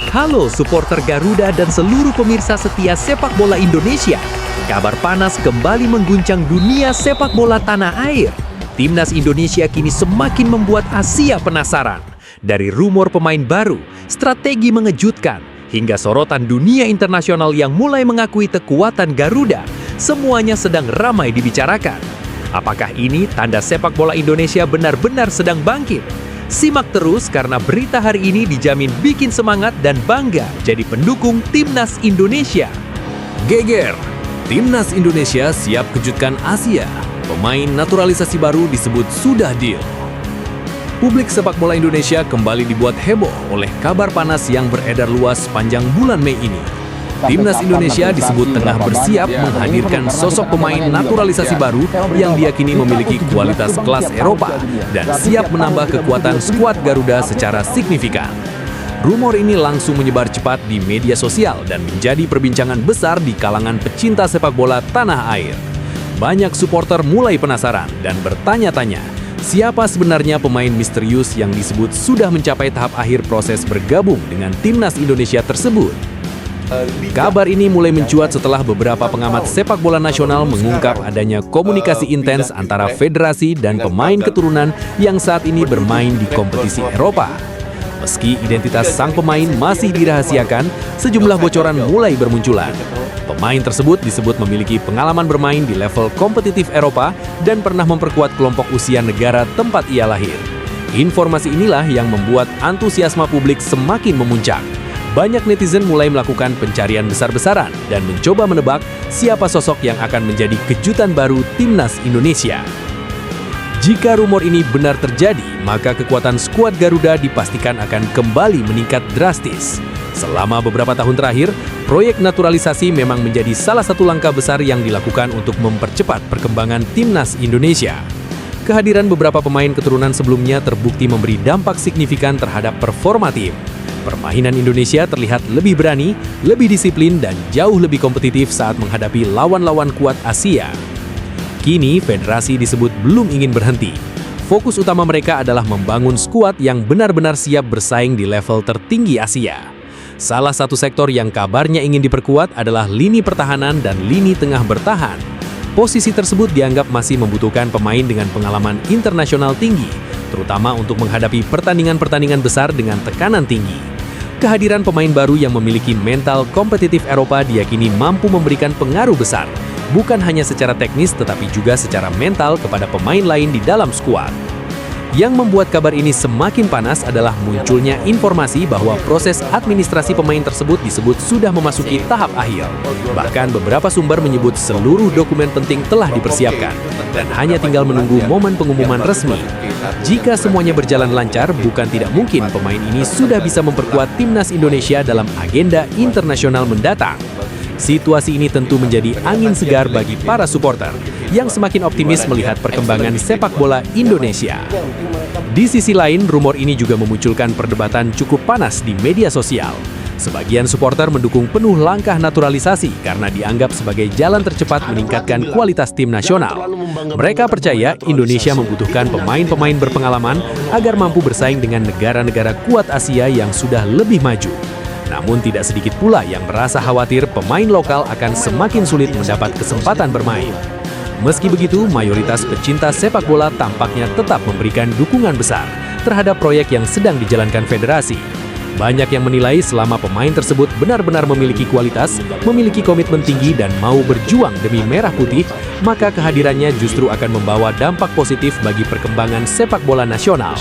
Halo supporter Garuda dan seluruh pemirsa setia sepak bola Indonesia. Kabar panas kembali mengguncang dunia sepak bola tanah air. Timnas Indonesia kini semakin membuat Asia penasaran. Dari rumor pemain baru, strategi mengejutkan, hingga sorotan dunia internasional yang mulai mengakui kekuatan Garuda, semuanya sedang ramai dibicarakan. Apakah ini tanda sepak bola Indonesia benar-benar sedang bangkit? Simak terus karena berita hari ini dijamin bikin semangat dan bangga jadi pendukung Timnas Indonesia. Geger, Timnas Indonesia siap kejutkan Asia. Pemain naturalisasi baru disebut sudah deal. Publik sepak bola Indonesia kembali dibuat heboh oleh kabar panas yang beredar luas sepanjang bulan Mei ini. Timnas Indonesia disebut tengah bersiap menghadirkan sosok pemain naturalisasi baru yang diyakini memiliki kualitas kelas Eropa dan siap menambah kekuatan skuad Garuda secara signifikan. Rumor ini langsung menyebar cepat di media sosial dan menjadi perbincangan besar di kalangan pecinta sepak bola tanah air. Banyak supporter mulai penasaran dan bertanya-tanya, siapa sebenarnya pemain misterius yang disebut sudah mencapai tahap akhir proses bergabung dengan Timnas Indonesia tersebut? Kabar ini mulai mencuat setelah beberapa pengamat sepak bola nasional mengungkap adanya komunikasi intens antara federasi dan pemain keturunan yang saat ini bermain di kompetisi Eropa. Meski identitas sang pemain masih dirahasiakan, sejumlah bocoran mulai bermunculan. Pemain tersebut disebut memiliki pengalaman bermain di level kompetitif Eropa dan pernah memperkuat kelompok usia negara tempat ia lahir. Informasi inilah yang membuat antusiasme publik semakin memuncak. Banyak netizen mulai melakukan pencarian besar-besaran dan mencoba menebak siapa sosok yang akan menjadi kejutan baru Timnas Indonesia. Jika rumor ini benar terjadi, maka kekuatan skuad Garuda dipastikan akan kembali meningkat drastis. Selama beberapa tahun terakhir, proyek naturalisasi memang menjadi salah satu langkah besar yang dilakukan untuk mempercepat perkembangan Timnas Indonesia. Kehadiran beberapa pemain keturunan sebelumnya terbukti memberi dampak signifikan terhadap performa tim. Permainan Indonesia terlihat lebih berani, lebih disiplin, dan jauh lebih kompetitif saat menghadapi lawan-lawan kuat Asia. Kini, federasi disebut belum ingin berhenti. Fokus utama mereka adalah membangun skuad yang benar-benar siap bersaing di level tertinggi Asia. Salah satu sektor yang kabarnya ingin diperkuat adalah lini pertahanan dan lini tengah bertahan. Posisi tersebut dianggap masih membutuhkan pemain dengan pengalaman internasional tinggi, terutama untuk menghadapi pertandingan-pertandingan besar dengan tekanan tinggi. Kehadiran pemain baru yang memiliki mental kompetitif Eropa diyakini mampu memberikan pengaruh besar, bukan hanya secara teknis tetapi juga secara mental kepada pemain lain di dalam skuad. Yang membuat kabar ini semakin panas adalah munculnya informasi bahwa proses administrasi pemain tersebut disebut sudah memasuki tahap akhir. Bahkan beberapa sumber menyebut seluruh dokumen penting telah dipersiapkan dan hanya tinggal menunggu momen pengumuman resmi. Jika semuanya berjalan lancar, bukan tidak mungkin pemain ini sudah bisa memperkuat Timnas Indonesia dalam agenda internasional mendatang. Situasi ini tentu menjadi angin segar bagi para supporter yang semakin optimis melihat perkembangan sepak bola Indonesia. Di sisi lain, rumor ini juga memunculkan perdebatan cukup panas di media sosial. Sebagian supporter mendukung penuh langkah naturalisasi karena dianggap sebagai jalan tercepat meningkatkan kualitas tim nasional. Mereka percaya Indonesia membutuhkan pemain-pemain berpengalaman agar mampu bersaing dengan negara-negara kuat Asia yang sudah lebih maju. Namun tidak sedikit pula yang merasa khawatir pemain lokal akan semakin sulit mendapat kesempatan bermain. Meski begitu, mayoritas pecinta sepak bola tampaknya tetap memberikan dukungan besar terhadap proyek yang sedang dijalankan federasi. Banyak yang menilai selama pemain tersebut benar-benar memiliki kualitas, memiliki komitmen tinggi dan mau berjuang demi merah putih, maka kehadirannya justru akan membawa dampak positif bagi perkembangan sepak bola nasional.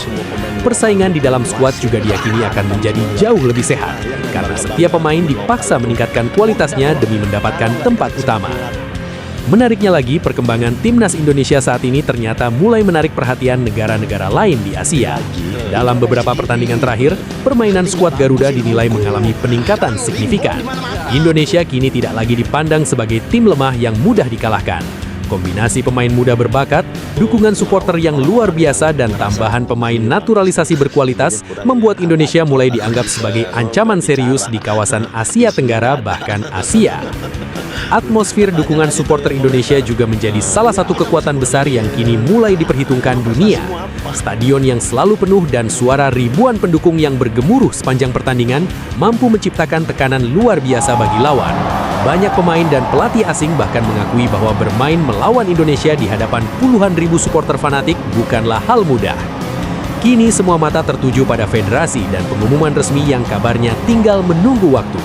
Persaingan di dalam skuad juga diyakini akan menjadi jauh lebih sehat, karena setiap pemain dipaksa meningkatkan kualitasnya demi mendapatkan tempat utama. Menariknya lagi, perkembangan Timnas Indonesia saat ini ternyata mulai menarik perhatian negara-negara lain di Asia. Dalam beberapa pertandingan terakhir, permainan skuad Garuda dinilai mengalami peningkatan signifikan. Indonesia kini tidak lagi dipandang sebagai tim lemah yang mudah dikalahkan. Kombinasi pemain muda berbakat, dukungan supporter yang luar biasa, dan tambahan pemain naturalisasi berkualitas membuat Indonesia mulai dianggap sebagai ancaman serius di kawasan Asia Tenggara bahkan Asia. Atmosfer dukungan supporter Indonesia juga menjadi salah satu kekuatan besar yang kini mulai diperhitungkan dunia. Stadion yang selalu penuh dan suara ribuan pendukung yang bergemuruh sepanjang pertandingan mampu menciptakan tekanan luar biasa bagi lawan. Banyak pemain dan pelatih asing bahkan mengakui bahwa bermain melawan Indonesia di hadapan puluhan ribu supporter fanatik bukanlah hal mudah. Kini semua mata tertuju pada federasi dan pengumuman resmi yang kabarnya tinggal menunggu waktu.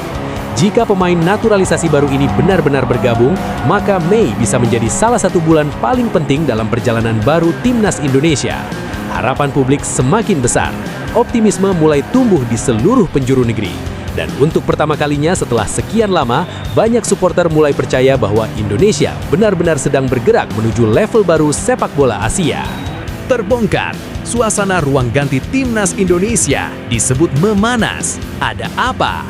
Jika pemain naturalisasi baru ini benar-benar bergabung, maka Mei bisa menjadi salah satu bulan paling penting dalam perjalanan baru Timnas Indonesia. Harapan publik semakin besar, optimisme mulai tumbuh di seluruh penjuru negeri. Dan untuk pertama kalinya setelah sekian lama, banyak supporter mulai percaya bahwa Indonesia benar-benar sedang bergerak menuju level baru sepak bola Asia. Terbongkar, suasana ruang ganti Timnas Indonesia disebut memanas. Ada apa?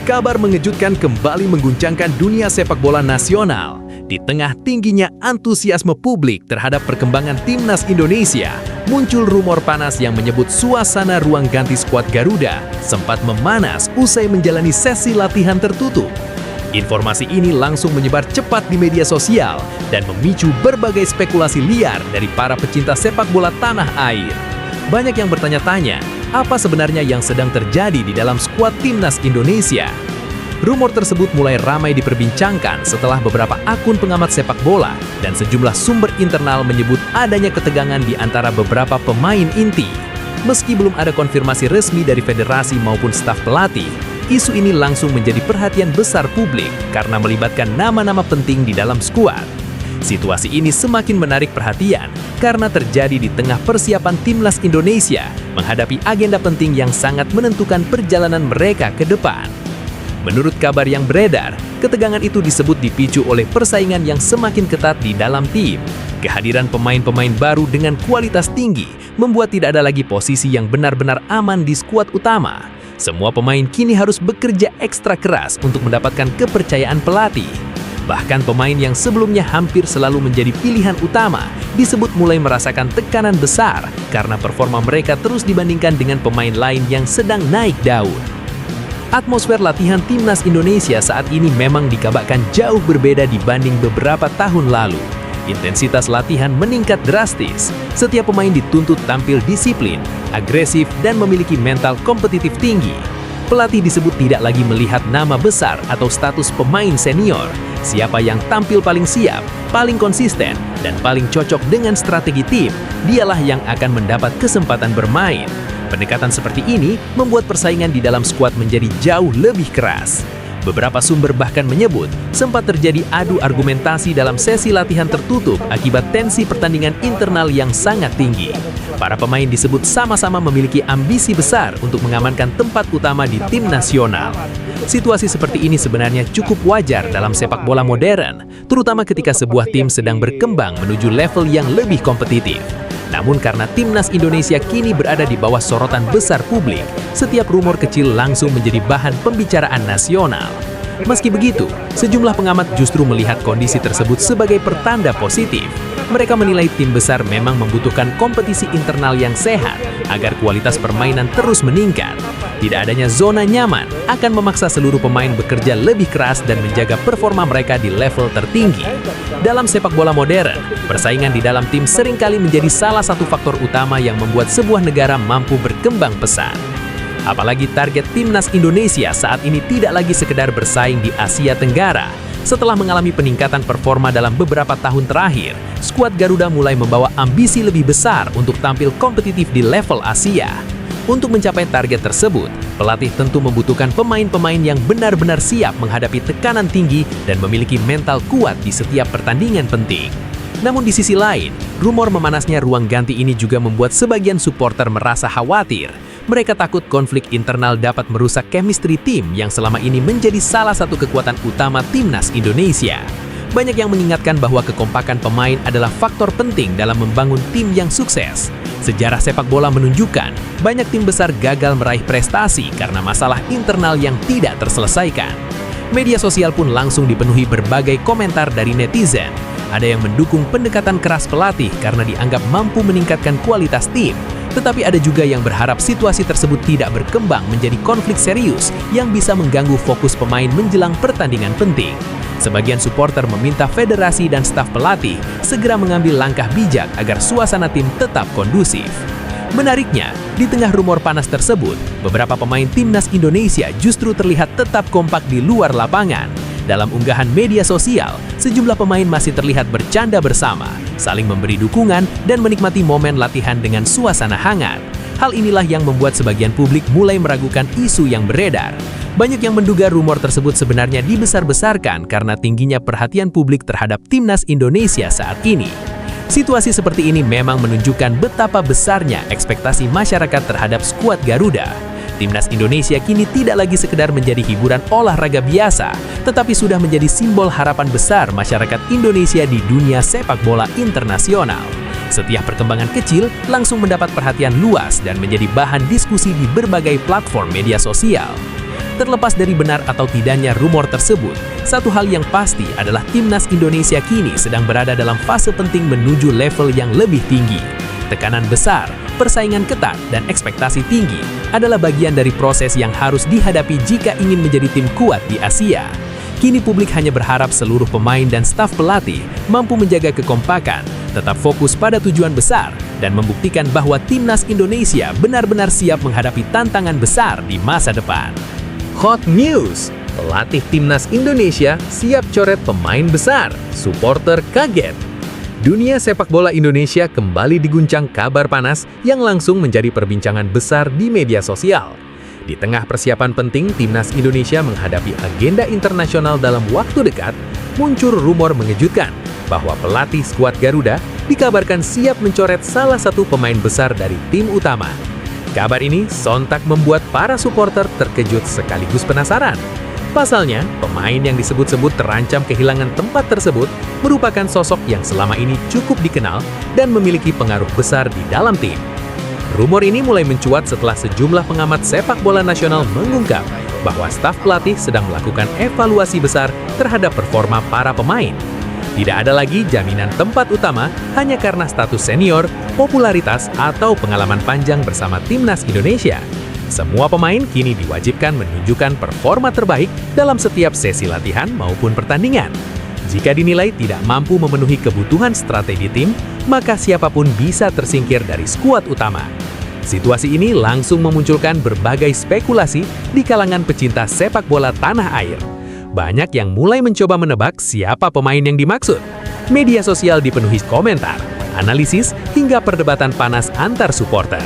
Kabar mengejutkan kembali mengguncangkan dunia sepak bola nasional. Di tengah tingginya antusiasme publik terhadap perkembangan Timnas Indonesia, muncul rumor panas yang menyebut suasana ruang ganti skuad Garuda sempat memanas usai menjalani sesi latihan tertutup. Informasi ini langsung menyebar cepat di media sosial dan memicu berbagai spekulasi liar dari para pecinta sepak bola tanah air. Banyak yang bertanya-tanya, apa sebenarnya yang sedang terjadi di dalam skuad Timnas Indonesia? Rumor tersebut mulai ramai diperbincangkan setelah beberapa akun pengamat sepak bola dan sejumlah sumber internal menyebut adanya ketegangan di antara beberapa pemain inti. Meski belum ada konfirmasi resmi dari federasi maupun staf pelatih, isu ini langsung menjadi perhatian besar publik karena melibatkan nama-nama penting di dalam skuad. Situasi ini semakin menarik perhatian karena terjadi di tengah persiapan Timnas Indonesia menghadapi agenda penting yang sangat menentukan perjalanan mereka ke depan. Menurut kabar yang beredar, ketegangan itu disebut dipicu oleh persaingan yang semakin ketat di dalam tim. Kehadiran pemain-pemain baru dengan kualitas tinggi membuat tidak ada lagi posisi yang benar-benar aman di skuad utama. Semua pemain kini harus bekerja ekstra keras untuk mendapatkan kepercayaan pelatih. Bahkan pemain yang sebelumnya hampir selalu menjadi pilihan utama disebut mulai merasakan tekanan besar karena performa mereka terus dibandingkan dengan pemain lain yang sedang naik daun. Atmosfer latihan Timnas Indonesia saat ini memang dikabarkan jauh berbeda dibanding beberapa tahun lalu. Intensitas latihan meningkat drastis. Setiap pemain dituntut tampil disiplin, agresif, dan memiliki mental kompetitif tinggi. Pelatih disebut tidak lagi melihat nama besar atau status pemain senior. Siapa yang tampil paling siap, paling konsisten, dan paling cocok dengan strategi tim, dialah yang akan mendapat kesempatan bermain. Pendekatan seperti ini membuat persaingan di dalam skuad menjadi jauh lebih keras. Beberapa sumber bahkan menyebut sempat terjadi adu argumentasi dalam sesi latihan tertutup akibat tensi pertandingan internal yang sangat tinggi. Para pemain disebut sama-sama memiliki ambisi besar untuk mengamankan tempat utama di tim nasional. Situasi seperti ini sebenarnya cukup wajar dalam sepak bola modern, terutama ketika sebuah tim sedang berkembang menuju level yang lebih kompetitif. Namun karena Timnas Indonesia kini berada di bawah sorotan besar publik, setiap rumor kecil langsung menjadi bahan pembicaraan nasional. Meski begitu, sejumlah pengamat justru melihat kondisi tersebut sebagai pertanda positif. Mereka menilai tim besar memang membutuhkan kompetisi internal yang sehat agar kualitas permainan terus meningkat. Tidak adanya zona nyaman akan memaksa seluruh pemain bekerja lebih keras dan menjaga performa mereka di level tertinggi. Dalam sepak bola modern, persaingan di dalam tim seringkali menjadi salah satu faktor utama yang membuat sebuah negara mampu berkembang pesat. Apalagi target Timnas Indonesia saat ini tidak lagi sekedar bersaing di Asia Tenggara. Setelah mengalami peningkatan performa dalam beberapa tahun terakhir, skuad Garuda mulai membawa ambisi lebih besar untuk tampil kompetitif di level Asia. Untuk mencapai target tersebut, pelatih tentu membutuhkan pemain-pemain yang benar-benar siap menghadapi tekanan tinggi dan memiliki mental kuat di setiap pertandingan penting. Namun di sisi lain, rumor memanasnya ruang ganti ini juga membuat sebagian supporter merasa khawatir. Mereka takut konflik internal dapat merusak chemistry tim yang selama ini menjadi salah satu kekuatan utama Timnas Indonesia. Banyak yang mengingatkan bahwa kekompakan pemain adalah faktor penting dalam membangun tim yang sukses. Sejarah sepak bola menunjukkan banyak tim besar gagal meraih prestasi karena masalah internal yang tidak terselesaikan. Media sosial pun langsung dipenuhi berbagai komentar dari netizen. ada yang mendukung pendekatan keras pelatih karena dianggap mampu meningkatkan kualitas tim. Tetapi ada juga yang berharap situasi tersebut tidak berkembang menjadi konflik serius yang bisa mengganggu fokus pemain menjelang pertandingan penting. Sebagian supporter meminta federasi dan staf pelatih segera mengambil langkah bijak agar suasana tim tetap kondusif. Menariknya, di tengah rumor panas tersebut, beberapa pemain timnas Indonesia justru terlihat tetap kompak di luar lapangan. Dalam unggahan media sosial, sejumlah pemain masih terlihat bercanda bersama, saling memberi dukungan dan menikmati momen latihan dengan suasana hangat. Hal inilah yang membuat sebagian publik mulai meragukan isu yang beredar. Banyak yang menduga rumor tersebut sebenarnya dibesar-besarkan karena tingginya perhatian publik terhadap timnas Indonesia saat ini. Situasi seperti ini memang menunjukkan betapa besarnya ekspektasi masyarakat terhadap skuad Garuda. Timnas Indonesia kini tidak lagi sekedar menjadi hiburan olahraga biasa, tetapi sudah menjadi simbol harapan besar masyarakat Indonesia di dunia sepak bola internasional. Setiap perkembangan kecil langsung mendapat perhatian luas dan menjadi bahan diskusi di berbagai platform media sosial. Terlepas dari benar atau tidaknya rumor tersebut, satu hal yang pasti adalah timnas Indonesia kini sedang berada dalam fase penting menuju level yang lebih tinggi. Tekanan besar, persaingan ketat, dan ekspektasi tinggi adalah bagian dari proses yang harus dihadapi jika ingin menjadi tim kuat di Asia. Kini publik hanya berharap seluruh pemain dan staf pelatih mampu menjaga kekompakan, tetap fokus pada tujuan besar, dan membuktikan bahwa timnas Indonesia benar-benar siap menghadapi tantangan besar di masa depan. Hot News, pelatih timnas Indonesia siap coret pemain besar, supporter kaget. Dunia sepak bola Indonesia kembali diguncang kabar panas yang langsung menjadi perbincangan besar di media sosial. Di tengah persiapan penting timnas Indonesia menghadapi agenda internasional dalam waktu dekat, muncul rumor mengejutkan bahwa pelatih skuad Garuda dikabarkan siap mencoret salah satu pemain besar dari tim utama. Kabar ini sontak membuat para supporter terkejut sekaligus penasaran. Pasalnya, pemain yang disebut-sebut terancam kehilangan tempat tersebut merupakan sosok yang selama ini cukup dikenal dan memiliki pengaruh besar di dalam tim. Rumor ini mulai mencuat setelah sejumlah pengamat sepak bola nasional mengungkap bahwa staf pelatih sedang melakukan evaluasi besar terhadap performa para pemain. Tidak ada lagi jaminan tempat utama hanya karena status senior, popularitas, atau pengalaman panjang bersama timnas Indonesia. Semua pemain kini diwajibkan menunjukkan performa terbaik dalam setiap sesi latihan maupun pertandingan. Jika dinilai tidak mampu memenuhi kebutuhan strategi tim, maka siapapun bisa tersingkir dari skuad utama. Situasi ini langsung memunculkan berbagai spekulasi di kalangan pecinta sepak bola tanah air. Banyak yang mulai mencoba menebak siapa pemain yang dimaksud. Media sosial dipenuhi komentar, analisis, hingga perdebatan panas antar supporter.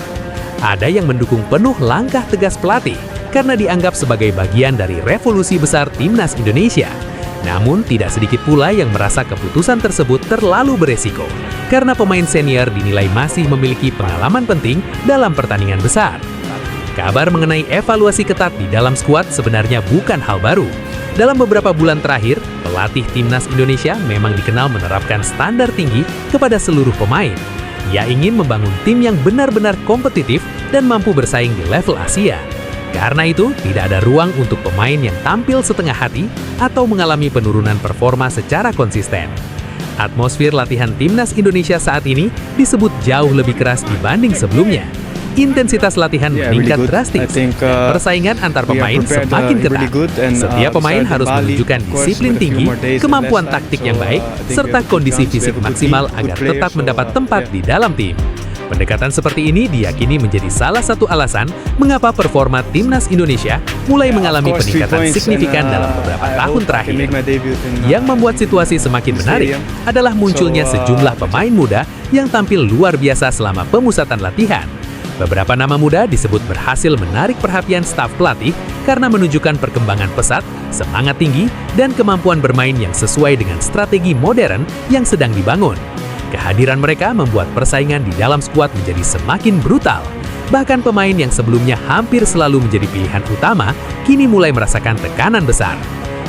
Ada yang mendukung penuh langkah tegas pelatih karena dianggap sebagai bagian dari revolusi besar timnas Indonesia. Namun, tidak sedikit pula yang merasa keputusan tersebut terlalu beresiko karena pemain senior dinilai masih memiliki pengalaman penting dalam pertandingan besar. Kabar mengenai evaluasi ketat di dalam skuad sebenarnya bukan hal baru. Dalam beberapa bulan terakhir, pelatih timnas Indonesia memang dikenal menerapkan standar tinggi kepada seluruh pemain. Ia ingin membangun tim yang benar-benar kompetitif dan mampu bersaing di level Asia. Karena itu, tidak ada ruang untuk pemain yang tampil setengah hati atau mengalami penurunan performa secara konsisten. Atmosfer latihan timnas Indonesia saat ini disebut jauh lebih keras dibanding sebelumnya. Intensitas latihan meningkat drastis, dan persaingan antar pemain semakin ketat. Setiap pemain harus menunjukkan disiplin tinggi, kemampuan taktik yang baik, serta kondisi fisik maksimal agar tetap mendapat tempat di dalam tim. Pendekatan seperti ini diyakini menjadi salah satu alasan mengapa performa timnas Indonesia mulai mengalami peningkatan signifikan dalam beberapa tahun terakhir. Yang membuat situasi semakin menarik adalah munculnya sejumlah pemain muda yang tampil luar biasa selama pemusatan latihan. Beberapa nama muda disebut berhasil menarik perhatian staf pelatih karena menunjukkan perkembangan pesat, semangat tinggi, dan kemampuan bermain yang sesuai dengan strategi modern yang sedang dibangun. Kehadiran mereka membuat persaingan di dalam skuad menjadi semakin brutal. Bahkan pemain yang sebelumnya hampir selalu menjadi pilihan utama, kini mulai merasakan tekanan besar.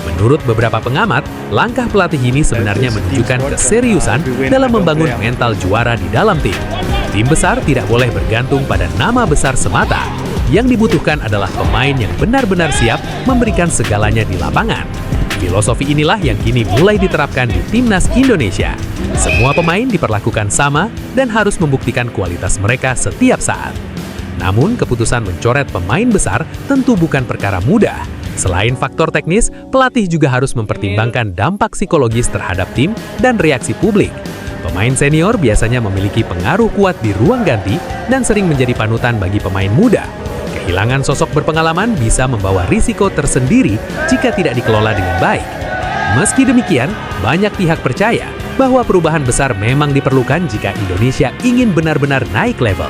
Menurut beberapa pengamat, langkah pelatih ini sebenarnya menunjukkan keseriusan dalam membangun mental juara di dalam tim. Tim besar tidak boleh bergantung pada nama besar semata. Yang dibutuhkan adalah pemain yang benar-benar siap memberikan segalanya di lapangan. Filosofi inilah yang kini mulai diterapkan di Timnas Indonesia. Semua pemain diperlakukan sama dan harus membuktikan kualitas mereka setiap saat. Namun, keputusan mencoret pemain besar tentu bukan perkara mudah. Selain faktor teknis, pelatih juga harus mempertimbangkan dampak psikologis terhadap tim dan reaksi publik. Pemain senior biasanya memiliki pengaruh kuat di ruang ganti dan sering menjadi panutan bagi pemain muda. Kehilangan sosok berpengalaman bisa membawa risiko tersendiri jika tidak dikelola dengan baik. Meski demikian, banyak pihak percaya bahwa perubahan besar memang diperlukan jika Indonesia ingin benar-benar naik level.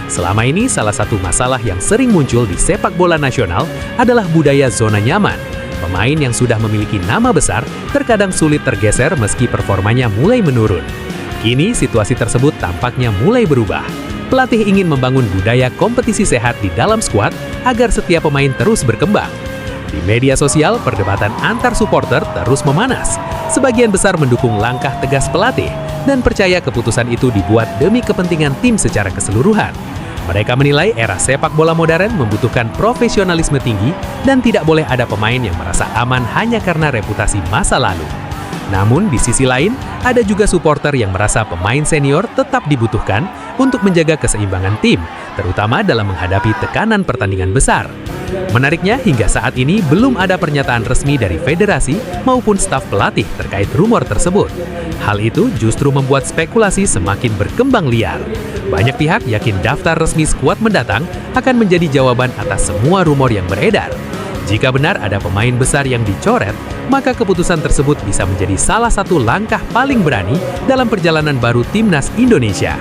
Selama ini, salah satu masalah yang sering muncul di sepak bola nasional adalah budaya zona nyaman. Pemain yang sudah memiliki nama besar terkadang sulit tergeser meski performanya mulai menurun. Kini, situasi tersebut tampaknya mulai berubah. Pelatih ingin membangun budaya kompetisi sehat di dalam skuad agar setiap pemain terus berkembang. Di media sosial, perdebatan antar supporter terus memanas. Sebagian besar mendukung langkah tegas pelatih dan percaya keputusan itu dibuat demi kepentingan tim secara keseluruhan. Mereka menilai era sepak bola modern membutuhkan profesionalisme tinggi dan tidak boleh ada pemain yang merasa aman hanya karena reputasi masa lalu. Namun, di sisi lain, ada juga supporter yang merasa pemain senior tetap dibutuhkan untuk menjaga keseimbangan tim, terutama dalam menghadapi tekanan pertandingan besar. Menariknya, hingga saat ini belum ada pernyataan resmi dari federasi maupun staf pelatih terkait rumor tersebut. Hal itu justru membuat spekulasi semakin berkembang liar. Banyak pihak yakin daftar resmi skuad mendatang akan menjadi jawaban atas semua rumor yang beredar. Jika benar ada pemain besar yang dicoret, maka keputusan tersebut bisa menjadi salah satu langkah paling berani dalam perjalanan baru Timnas Indonesia.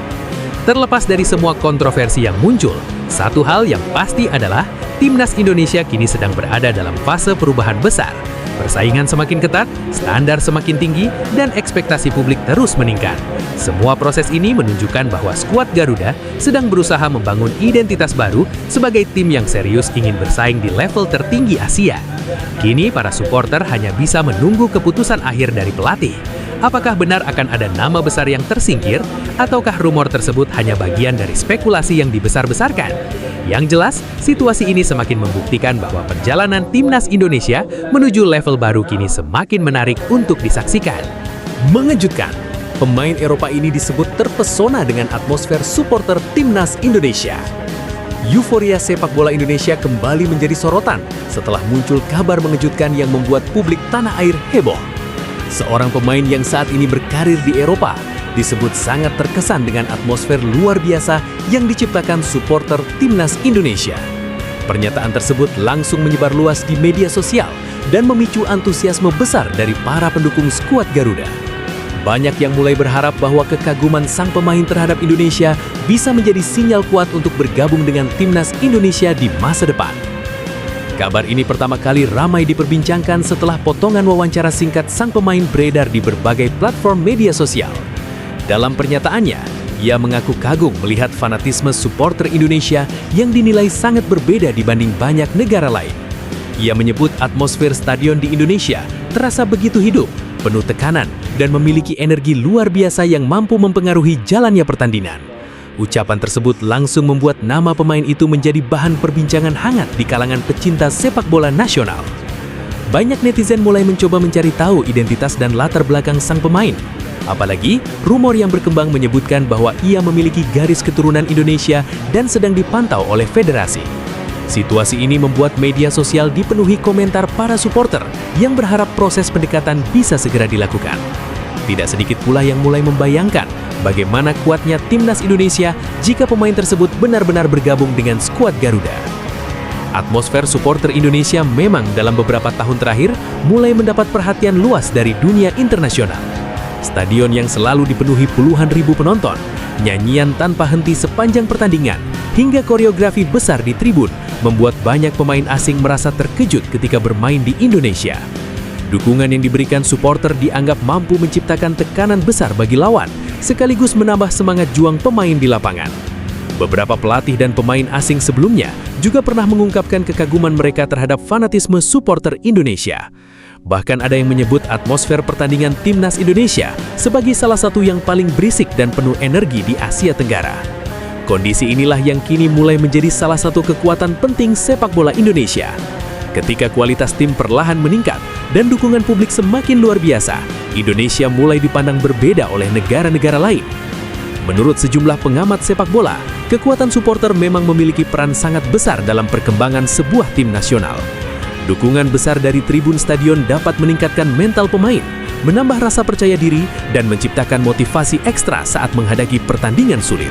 Terlepas dari semua kontroversi yang muncul, satu hal yang pasti adalah Timnas Indonesia kini sedang berada dalam fase perubahan besar. Persaingan semakin ketat, standar semakin tinggi, dan ekspektasi publik terus meningkat. Semua proses ini menunjukkan bahwa skuad Garuda sedang berusaha membangun identitas baru sebagai tim yang serius ingin bersaing di level tertinggi Asia. Kini para supporter hanya bisa menunggu keputusan akhir dari pelatih. Apakah benar akan ada nama besar yang tersingkir, ataukah rumor tersebut hanya bagian dari spekulasi yang dibesar-besarkan? Yang jelas, situasi ini semakin membuktikan bahwa perjalanan Timnas Indonesia menuju level baru kini semakin menarik untuk disaksikan. Mengejutkan, pemain Eropa ini disebut terpesona dengan atmosfer supporter Timnas Indonesia. Euforia sepak bola Indonesia kembali menjadi sorotan setelah muncul kabar mengejutkan yang membuat publik tanah air heboh. Seorang pemain yang saat ini berkarir di Eropa disebut sangat terkesan dengan atmosfer luar biasa yang diciptakan supporter Timnas Indonesia. Pernyataan tersebut langsung menyebar luas di media sosial dan memicu antusiasme besar dari para pendukung skuad Garuda. Banyak yang mulai berharap bahwa kekaguman sang pemain terhadap Indonesia bisa menjadi sinyal kuat untuk bergabung dengan Timnas Indonesia di masa depan. Kabar ini pertama kali ramai diperbincangkan setelah potongan wawancara singkat sang pemain beredar di berbagai platform media sosial. Dalam pernyataannya, ia mengaku kagum melihat fanatisme supporter Indonesia yang dinilai sangat berbeda dibanding banyak negara lain. Ia menyebut atmosfer stadion di Indonesia terasa begitu hidup, penuh tekanan, dan memiliki energi luar biasa yang mampu mempengaruhi jalannya pertandingan. Ucapan tersebut langsung membuat nama pemain itu menjadi bahan perbincangan hangat di kalangan pecinta sepak bola nasional. Banyak netizen mulai mencoba mencari tahu identitas dan latar belakang sang pemain. Apalagi, rumor yang berkembang menyebutkan bahwa ia memiliki garis keturunan Indonesia dan sedang dipantau oleh federasi. Situasi ini membuat media sosial dipenuhi komentar para supporter yang berharap proses pendekatan bisa segera dilakukan. Tidak sedikit pula yang mulai membayangkan bagaimana kuatnya Timnas Indonesia jika pemain tersebut benar-benar bergabung dengan skuad Garuda. Atmosfer supporter Indonesia memang dalam beberapa tahun terakhir mulai mendapat perhatian luas dari dunia internasional. Stadion yang selalu dipenuhi puluhan ribu penonton, nyanyian tanpa henti sepanjang pertandingan, hingga koreografi besar di tribun membuat banyak pemain asing merasa terkejut ketika bermain di Indonesia. Dukungan yang diberikan supporter dianggap mampu menciptakan tekanan besar bagi lawan, sekaligus menambah semangat juang pemain di lapangan. Beberapa pelatih dan pemain asing sebelumnya juga pernah mengungkapkan kekaguman mereka terhadap fanatisme supporter Indonesia. Bahkan ada yang menyebut atmosfer pertandingan Timnas Indonesia sebagai salah satu yang paling berisik dan penuh energi di Asia Tenggara. Kondisi inilah yang kini mulai menjadi salah satu kekuatan penting sepak bola Indonesia. Ketika kualitas tim perlahan meningkat dan dukungan publik semakin luar biasa, Indonesia mulai dipandang berbeda oleh negara-negara lain. Menurut sejumlah pengamat sepak bola, kekuatan supporter memang memiliki peran sangat besar dalam perkembangan sebuah tim nasional. Dukungan besar dari tribun stadion dapat meningkatkan mental pemain, menambah rasa percaya diri, dan menciptakan motivasi ekstra saat menghadapi pertandingan sulit.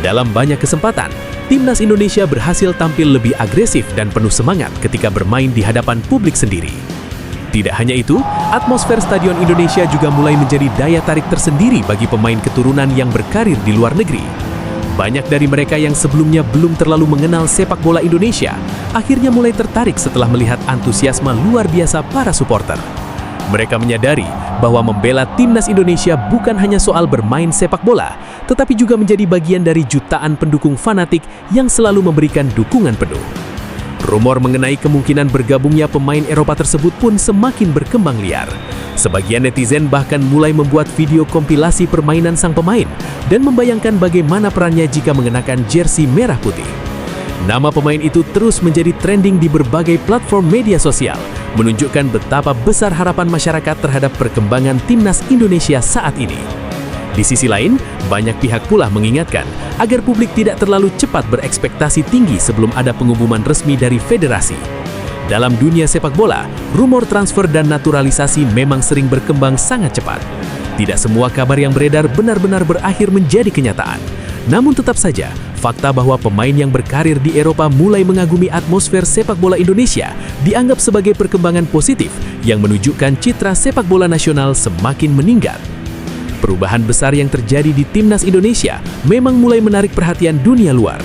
Dalam banyak kesempatan, timnas Indonesia berhasil tampil lebih agresif dan penuh semangat ketika bermain di hadapan publik sendiri. Tidak hanya itu, atmosfer Stadion Indonesia juga mulai menjadi daya tarik tersendiri bagi pemain keturunan yang berkarir di luar negeri. Banyak dari mereka yang sebelumnya belum terlalu mengenal sepak bola Indonesia, akhirnya mulai tertarik setelah melihat antusiasme luar biasa para supporter. Mereka menyadari bahwa membela timnas Indonesia bukan hanya soal bermain sepak bola, tetapi juga menjadi bagian dari jutaan pendukung fanatik yang selalu memberikan dukungan penuh. Rumor mengenai kemungkinan bergabungnya pemain Eropa tersebut pun semakin berkembang liar. Sebagian netizen bahkan mulai membuat video kompilasi permainan sang pemain dan membayangkan bagaimana perannya jika mengenakan jersey merah putih. Nama pemain itu terus menjadi trending di berbagai platform media sosial, menunjukkan betapa besar harapan masyarakat terhadap perkembangan timnas Indonesia saat ini. Di sisi lain, banyak pihak pula mengingatkan agar publik tidak terlalu cepat berekspektasi tinggi sebelum ada pengumuman resmi dari federasi. Dalam dunia sepak bola, rumor transfer dan naturalisasi memang sering berkembang sangat cepat. Tidak semua kabar yang beredar benar-benar berakhir menjadi kenyataan. Namun tetap saja, fakta bahwa pemain yang berkarir di Eropa mulai mengagumi atmosfer sepak bola Indonesia dianggap sebagai perkembangan positif yang menunjukkan citra sepak bola nasional semakin meningkat. Perubahan besar yang terjadi di timnas Indonesia memang mulai menarik perhatian dunia luar.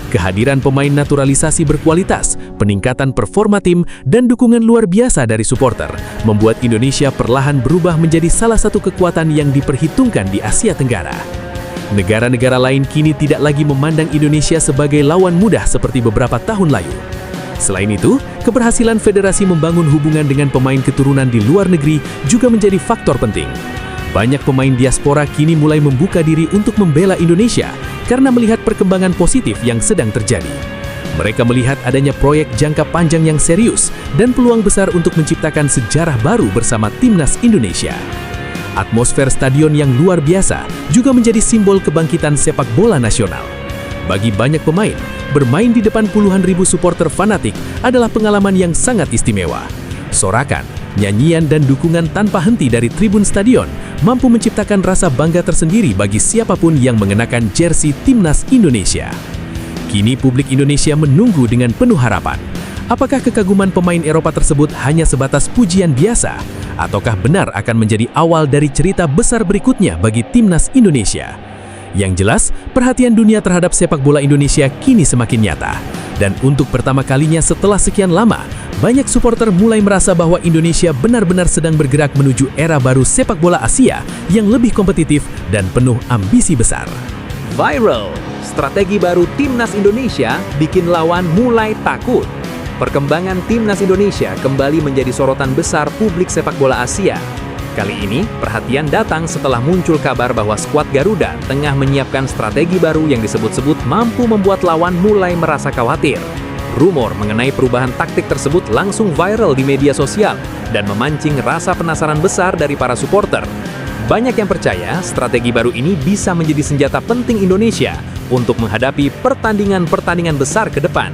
Kehadiran pemain naturalisasi berkualitas, peningkatan performa tim, dan dukungan luar biasa dari supporter membuat Indonesia perlahan berubah menjadi salah satu kekuatan yang diperhitungkan di Asia Tenggara. Negara-negara lain kini tidak lagi memandang Indonesia sebagai lawan mudah seperti beberapa tahun lalu. Selain itu, keberhasilan federasi membangun hubungan dengan pemain keturunan di luar negeri juga menjadi faktor penting. Banyak pemain diaspora kini mulai membuka diri untuk membela Indonesia karena melihat perkembangan positif yang sedang terjadi. Mereka melihat adanya proyek jangka panjang yang serius dan peluang besar untuk menciptakan sejarah baru bersama timnas Indonesia. Atmosfer stadion yang luar biasa juga menjadi simbol kebangkitan sepak bola nasional. Bagi banyak pemain, bermain di depan puluhan ribu supporter fanatik adalah pengalaman yang sangat istimewa. Sorakan, nyanyian dan dukungan tanpa henti dari tribun stadion mampu menciptakan rasa bangga tersendiri bagi siapapun yang mengenakan jersey timnas Indonesia. Kini publik Indonesia menunggu dengan penuh harapan. Apakah kekaguman pemain Eropa tersebut hanya sebatas pujian biasa? Ataukah benar akan menjadi awal dari cerita besar berikutnya bagi timnas Indonesia? Yang jelas, perhatian dunia terhadap sepak bola Indonesia kini semakin nyata. Dan untuk pertama kalinya setelah sekian lama, banyak supporter mulai merasa bahwa Indonesia benar-benar sedang bergerak menuju era baru sepak bola Asia yang lebih kompetitif dan penuh ambisi besar. Viral, strategi baru timnas Indonesia bikin lawan mulai takut. Perkembangan timnas Indonesia kembali menjadi sorotan besar publik sepak bola Asia. Kali ini, perhatian datang setelah muncul kabar bahwa skuad Garuda tengah menyiapkan strategi baru yang disebut-sebut mampu membuat lawan mulai merasa khawatir. Rumor mengenai perubahan taktik tersebut langsung viral di media sosial dan memancing rasa penasaran besar dari para supporter. Banyak yang percaya strategi baru ini bisa menjadi senjata penting Indonesia untuk menghadapi pertandingan-pertandingan besar ke depan.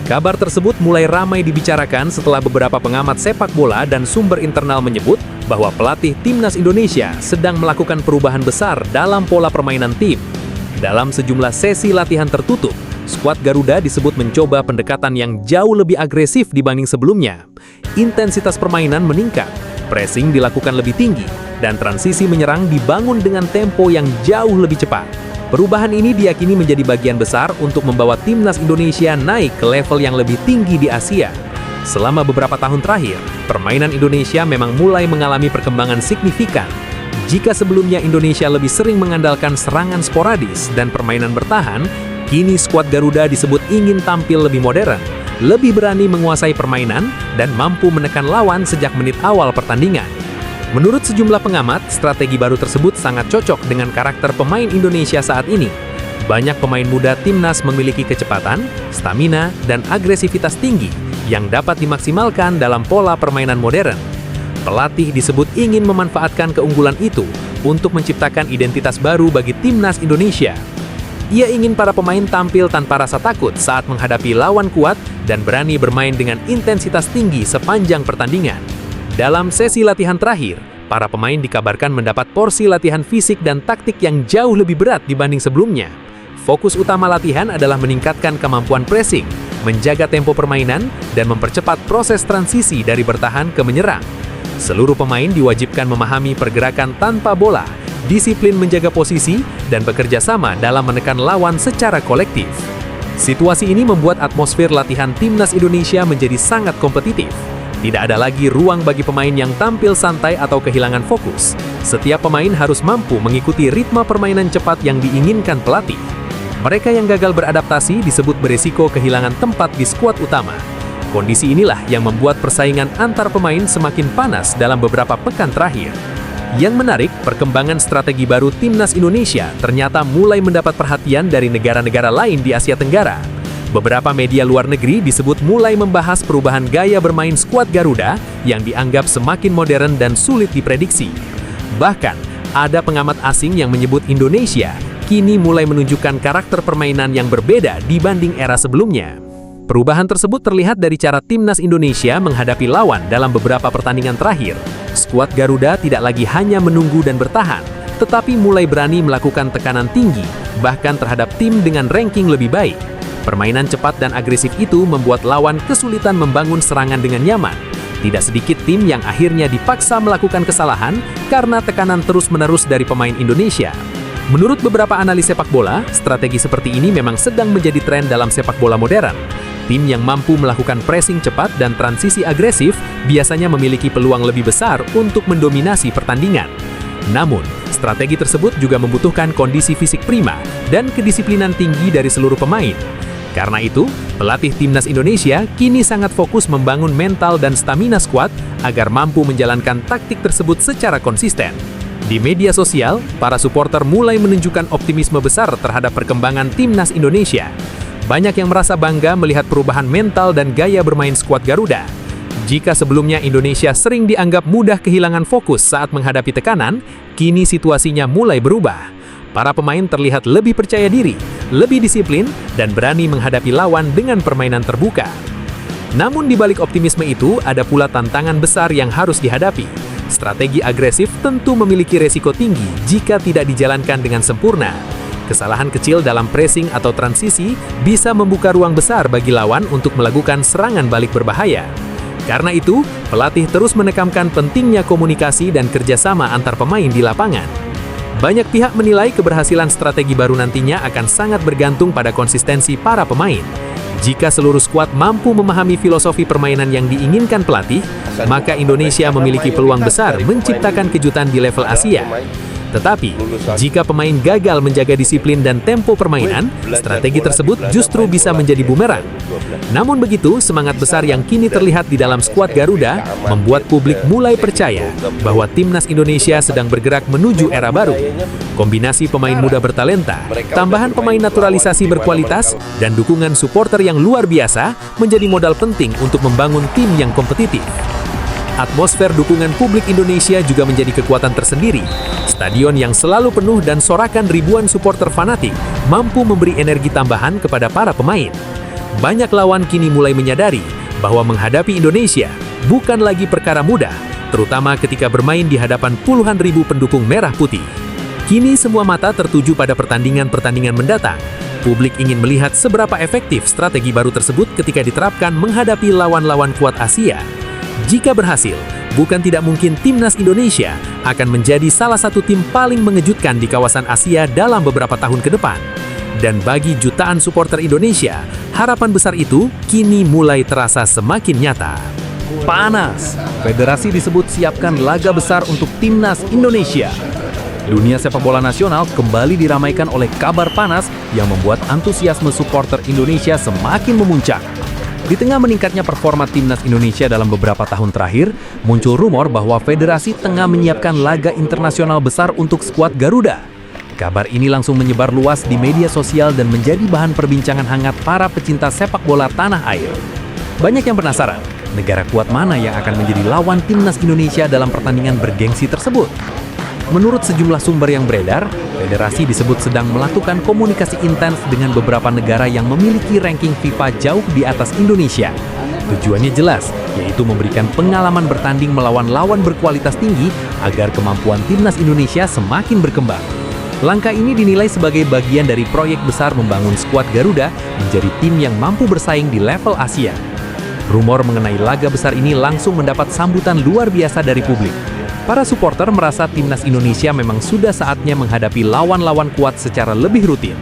Kabar tersebut mulai ramai dibicarakan setelah beberapa pengamat sepak bola dan sumber internal menyebut bahwa pelatih timnas Indonesia sedang melakukan perubahan besar dalam pola permainan tim. Dalam sejumlah sesi latihan tertutup, skuad Garuda disebut mencoba pendekatan yang jauh lebih agresif dibanding sebelumnya. Intensitas permainan meningkat, pressing dilakukan lebih tinggi, dan transisi menyerang dibangun dengan tempo yang jauh lebih cepat. Perubahan ini diyakini menjadi bagian besar untuk membawa timnas Indonesia naik ke level yang lebih tinggi di Asia. Selama beberapa tahun terakhir, permainan Indonesia memang mulai mengalami perkembangan signifikan. Jika sebelumnya Indonesia lebih sering mengandalkan serangan sporadis dan permainan bertahan, kini skuad Garuda disebut ingin tampil lebih modern, lebih berani menguasai permainan, dan mampu menekan lawan sejak menit awal pertandingan. Menurut sejumlah pengamat, strategi baru tersebut sangat cocok dengan karakter pemain Indonesia saat ini. Banyak pemain muda timnas memiliki kecepatan, stamina, dan agresivitas tinggi yang dapat dimaksimalkan dalam pola permainan modern. Pelatih disebut ingin memanfaatkan keunggulan itu untuk menciptakan identitas baru bagi timnas Indonesia. Ia ingin para pemain tampil tanpa rasa takut saat menghadapi lawan kuat dan berani bermain dengan intensitas tinggi sepanjang pertandingan. Dalam sesi latihan terakhir, para pemain dikabarkan mendapat porsi latihan fisik dan taktik yang jauh lebih berat dibanding sebelumnya. Fokus utama latihan adalah meningkatkan kemampuan pressing, menjaga tempo permainan, dan mempercepat proses transisi dari bertahan ke menyerang. Seluruh pemain diwajibkan memahami pergerakan tanpa bola, disiplin menjaga posisi, dan bekerja sama dalam menekan lawan secara kolektif. Situasi ini membuat atmosfer latihan timnas Indonesia menjadi sangat kompetitif. Tidak ada lagi ruang bagi pemain yang tampil santai atau kehilangan fokus. Setiap pemain harus mampu mengikuti ritme permainan cepat yang diinginkan pelatih. Mereka yang gagal beradaptasi disebut beresiko kehilangan tempat di skuad utama. Kondisi inilah yang membuat persaingan antar pemain semakin panas dalam beberapa pekan terakhir. Yang menarik, perkembangan strategi baru timnas Indonesia ternyata mulai mendapat perhatian dari negara-negara lain di Asia Tenggara. Beberapa media luar negeri disebut mulai membahas perubahan gaya bermain skuad Garuda yang dianggap semakin modern dan sulit diprediksi. Bahkan, ada pengamat asing yang menyebut Indonesia kini mulai menunjukkan karakter permainan yang berbeda dibanding era sebelumnya. Perubahan tersebut terlihat dari cara timnas Indonesia menghadapi lawan dalam beberapa pertandingan terakhir. Skuad Garuda tidak lagi hanya menunggu dan bertahan, tetapi mulai berani melakukan tekanan tinggi, bahkan terhadap tim dengan ranking lebih baik. Permainan cepat dan agresif itu membuat lawan kesulitan membangun serangan dengan nyaman. Tidak sedikit tim yang akhirnya dipaksa melakukan kesalahan karena tekanan terus-menerus dari pemain Indonesia. Menurut beberapa analis sepak bola, strategi seperti ini memang sedang menjadi tren dalam sepak bola modern. Tim yang mampu melakukan pressing cepat dan transisi agresif biasanya memiliki peluang lebih besar untuk mendominasi pertandingan. Namun, strategi tersebut juga membutuhkan kondisi fisik prima dan kedisiplinan tinggi dari seluruh pemain. Karena itu, pelatih timnas Indonesia kini sangat fokus membangun mental dan stamina skuad agar mampu menjalankan taktik tersebut secara konsisten. Di media sosial, para supporter mulai menunjukkan optimisme besar terhadap perkembangan timnas Indonesia. Banyak yang merasa bangga melihat perubahan mental dan gaya bermain skuad Garuda. Jika sebelumnya Indonesia sering dianggap mudah kehilangan fokus saat menghadapi tekanan, kini situasinya mulai berubah. Para pemain terlihat lebih percaya diri, lebih disiplin, dan berani menghadapi lawan dengan permainan terbuka. Namun di balik optimisme itu, ada pula tantangan besar yang harus dihadapi. Strategi agresif tentu memiliki resiko tinggi jika tidak dijalankan dengan sempurna. Kesalahan kecil dalam pressing atau transisi bisa membuka ruang besar bagi lawan untuk melakukan serangan balik berbahaya. Karena itu, pelatih terus menekankan pentingnya komunikasi dan kerjasama antar pemain di lapangan. Banyak pihak menilai keberhasilan strategi baru nantinya akan sangat bergantung pada konsistensi para pemain. Jika seluruh skuad mampu memahami filosofi permainan yang diinginkan pelatih, maka Indonesia memiliki peluang besar menciptakan kejutan di level Asia. Tetapi, jika pemain gagal menjaga disiplin dan tempo permainan, strategi tersebut justru bisa menjadi bumerang. Namun begitu, semangat besar yang kini terlihat di dalam skuad Garuda membuat publik mulai percaya bahwa timnas Indonesia sedang bergerak menuju era baru. Kombinasi pemain muda bertalenta, tambahan pemain naturalisasi berkualitas, dan dukungan supporter yang luar biasa menjadi modal penting untuk membangun tim yang kompetitif. Atmosfer dukungan publik Indonesia juga menjadi kekuatan tersendiri. Stadion yang selalu penuh dan sorakan ribuan supporter fanatik mampu memberi energi tambahan kepada para pemain. Banyak lawan kini mulai menyadari bahwa menghadapi Indonesia bukan lagi perkara mudah, terutama ketika bermain di hadapan puluhan ribu pendukung merah putih. Kini semua mata tertuju pada pertandingan-pertandingan mendatang. Publik ingin melihat seberapa efektif strategi baru tersebut ketika diterapkan menghadapi lawan-lawan kuat Asia. Jika berhasil, bukan tidak mungkin timnas Indonesia akan menjadi salah satu tim paling mengejutkan di kawasan Asia dalam beberapa tahun ke depan. Dan bagi jutaan supporter Indonesia, harapan besar itu kini mulai terasa semakin nyata. Panas, federasi disebut siapkan laga besar untuk timnas Indonesia. Dunia sepak bola nasional kembali diramaikan oleh kabar panas yang membuat antusiasme supporter Indonesia semakin memuncak. Di tengah meningkatnya performa timnas Indonesia dalam beberapa tahun terakhir, muncul rumor bahwa federasi tengah menyiapkan laga internasional besar untuk skuad Garuda. Kabar ini langsung menyebar luas di media sosial dan menjadi bahan perbincangan hangat para pecinta sepak bola tanah air. Banyak yang penasaran, negara kuat mana yang akan menjadi lawan timnas Indonesia dalam pertandingan bergengsi tersebut. Menurut sejumlah sumber yang beredar, federasi disebut sedang melakukan komunikasi intens dengan beberapa negara yang memiliki ranking FIFA jauh di atas Indonesia. Tujuannya jelas, yaitu memberikan pengalaman bertanding melawan lawan berkualitas tinggi agar kemampuan timnas Indonesia semakin berkembang. Langkah ini dinilai sebagai bagian dari proyek besar membangun skuad Garuda menjadi tim yang mampu bersaing di level Asia. Rumor mengenai laga besar ini langsung mendapat sambutan luar biasa dari publik. Para supporter merasa timnas Indonesia memang sudah saatnya menghadapi lawan-lawan kuat secara lebih rutin.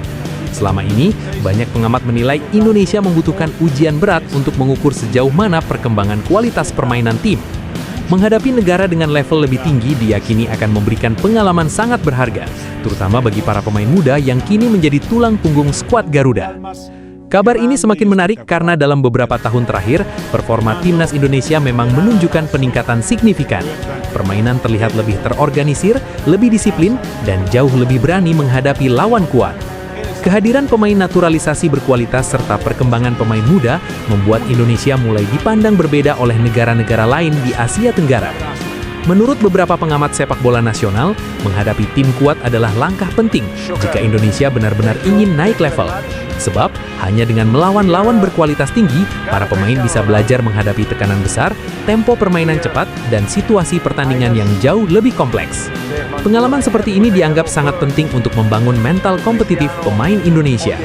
Selama ini, banyak pengamat menilai Indonesia membutuhkan ujian berat untuk mengukur sejauh mana perkembangan kualitas permainan tim. Menghadapi negara dengan level lebih tinggi diyakini akan memberikan pengalaman sangat berharga, terutama bagi para pemain muda yang kini menjadi tulang punggung skuad Garuda. Kabar ini semakin menarik karena dalam beberapa tahun terakhir, performa timnas Indonesia memang menunjukkan peningkatan signifikan. Permainan terlihat lebih terorganisir, lebih disiplin, dan jauh lebih berani menghadapi lawan kuat. Kehadiran pemain naturalisasi berkualitas serta perkembangan pemain muda membuat Indonesia mulai dipandang berbeda oleh negara-negara lain di Asia Tenggara. Menurut beberapa pengamat sepak bola nasional, menghadapi tim kuat adalah langkah penting jika Indonesia benar-benar ingin naik level. Sebab, hanya dengan melawan lawan berkualitas tinggi, para pemain bisa belajar menghadapi tekanan besar, tempo permainan cepat, dan situasi pertandingan yang jauh lebih kompleks. Pengalaman seperti ini dianggap sangat penting untuk membangun mental kompetitif pemain Indonesia.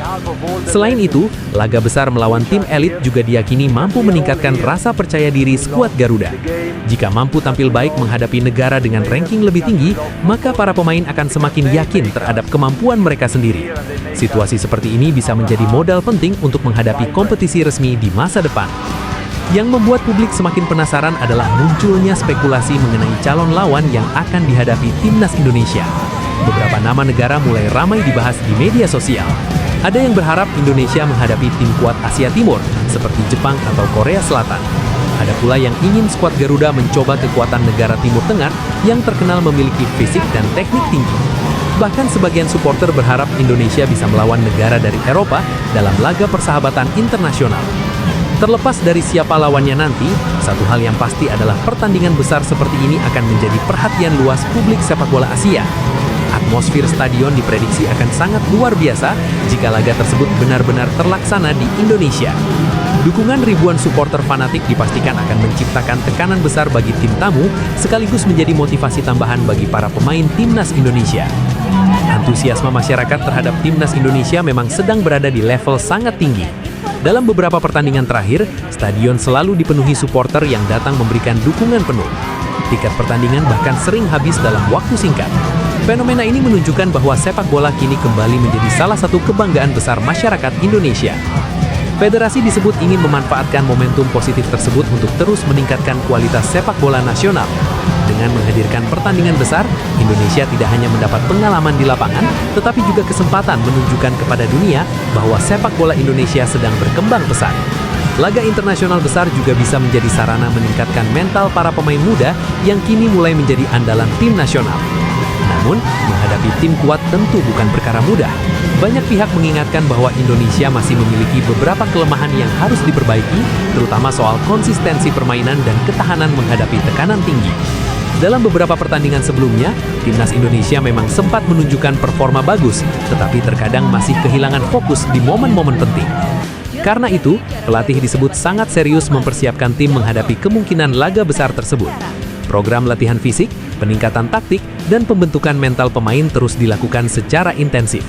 Selain itu, laga besar melawan tim elit juga diyakini mampu meningkatkan rasa percaya diri skuad Garuda. Jika mampu tampil baik menghadapi negara dengan ranking lebih tinggi, maka para pemain akan semakin yakin terhadap kemampuan mereka sendiri. Situasi seperti ini bisa menjadi modal penting untuk menghadapi kompetisi resmi di masa depan. Yang membuat publik semakin penasaran adalah munculnya spekulasi mengenai calon lawan yang akan dihadapi timnas Indonesia. Beberapa nama negara mulai ramai dibahas di media sosial. Ada yang berharap Indonesia menghadapi tim kuat Asia Timur, seperti Jepang atau Korea Selatan. Ada pula yang ingin skuad Garuda mencoba kekuatan negara Timur Tengah yang terkenal memiliki fisik dan teknik tinggi. Bahkan sebagian supporter berharap Indonesia bisa melawan negara dari Eropa dalam laga persahabatan internasional. Terlepas dari siapa lawannya nanti, satu hal yang pasti adalah pertandingan besar seperti ini akan menjadi perhatian luas publik sepak bola Asia. Atmosfer stadion diprediksi akan sangat luar biasa jika laga tersebut benar-benar terlaksana di Indonesia. Dukungan ribuan supporter fanatik dipastikan akan menciptakan tekanan besar bagi tim tamu, sekaligus menjadi motivasi tambahan bagi para pemain timnas Indonesia. Antusiasme masyarakat terhadap timnas Indonesia memang sedang berada di level sangat tinggi. Dalam beberapa pertandingan terakhir, stadion selalu dipenuhi supporter yang datang memberikan dukungan penuh. Tiket pertandingan bahkan sering habis dalam waktu singkat. Fenomena ini menunjukkan bahwa sepak bola kini kembali menjadi salah satu kebanggaan besar masyarakat Indonesia. Federasi disebut ingin memanfaatkan momentum positif tersebut untuk terus meningkatkan kualitas sepak bola nasional. Dengan menghadirkan pertandingan besar, Indonesia tidak hanya mendapat pengalaman di lapangan, tetapi juga kesempatan menunjukkan kepada dunia bahwa sepak bola Indonesia sedang berkembang pesat. Laga internasional besar juga bisa menjadi sarana meningkatkan mental para pemain muda yang kini mulai menjadi andalan tim nasional. Namun, menghadapi tim kuat tentu bukan perkara mudah. Banyak pihak mengingatkan bahwa Indonesia masih memiliki beberapa kelemahan yang harus diperbaiki, terutama soal konsistensi permainan dan ketahanan menghadapi tekanan tinggi. Dalam beberapa pertandingan sebelumnya, timnas Indonesia memang sempat menunjukkan performa bagus, tetapi terkadang masih kehilangan fokus di momen-momen penting. Karena itu, pelatih disebut sangat serius mempersiapkan tim menghadapi kemungkinan laga besar tersebut. Program latihan fisik, peningkatan taktik, dan pembentukan mental pemain terus dilakukan secara intensif.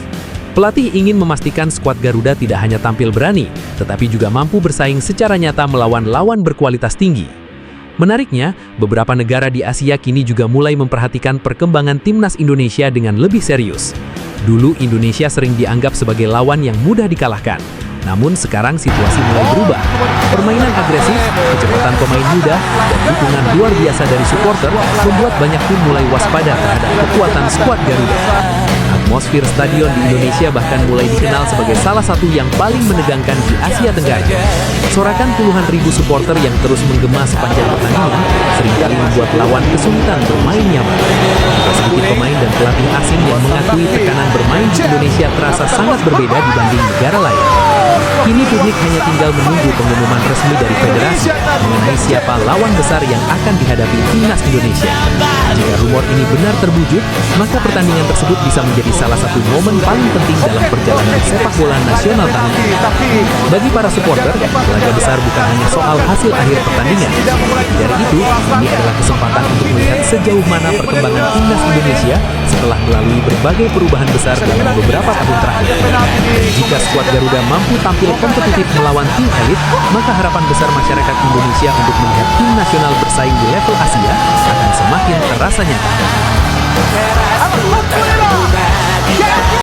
Pelatih ingin memastikan skuad Garuda tidak hanya tampil berani, tetapi juga mampu bersaing secara nyata melawan lawan berkualitas tinggi. Menariknya, beberapa negara di Asia kini juga mulai memperhatikan perkembangan timnas Indonesia dengan lebih serius. Dulu Indonesia sering dianggap sebagai lawan yang mudah dikalahkan. Namun sekarang situasi mulai berubah. Permainan agresif, kecepatan pemain muda, dan dukungan luar biasa dari supporter membuat banyak tim mulai waspada terhadap kekuatan skuad Garuda. Atmosfer stadion di Indonesia bahkan mulai dikenal sebagai salah satu yang paling menegangkan di Asia Tenggara. Sorakan puluhan ribu supporter yang terus menggema sepanjang pertandingan seringkali membuat lawan kesulitan bermain nyaman. Tak sedikit pemain dan pelatih asing yang mengakui tekanan bermain di Indonesia terasa sangat berbeda dibanding negara lain. Kini publik hanya tinggal menunggu pengumuman resmi dari federasi mengenai siapa lawan besar yang akan dihadapi timnas Indonesia. Jika rumor ini benar terwujud, maka pertandingan tersebut bisa menjadi salah satu momen paling penting dalam perjalanan sepak bola nasional tanah air. Bagi para supporter, laga besar bukan hanya soal hasil akhir pertandingan. Dari itu, ini adalah kesempatan untuk melihat sejauh mana perkembangan timnas Indonesia setelah melalui berbagai perubahan besar dalam beberapa tahun terakhir. Jika skuad Garuda mampu tampil kompetitif melawan tim elit, maka harapan besar masyarakat Indonesia untuk melihat tim nasional bersaing di level Asia akan semakin terasa nyata.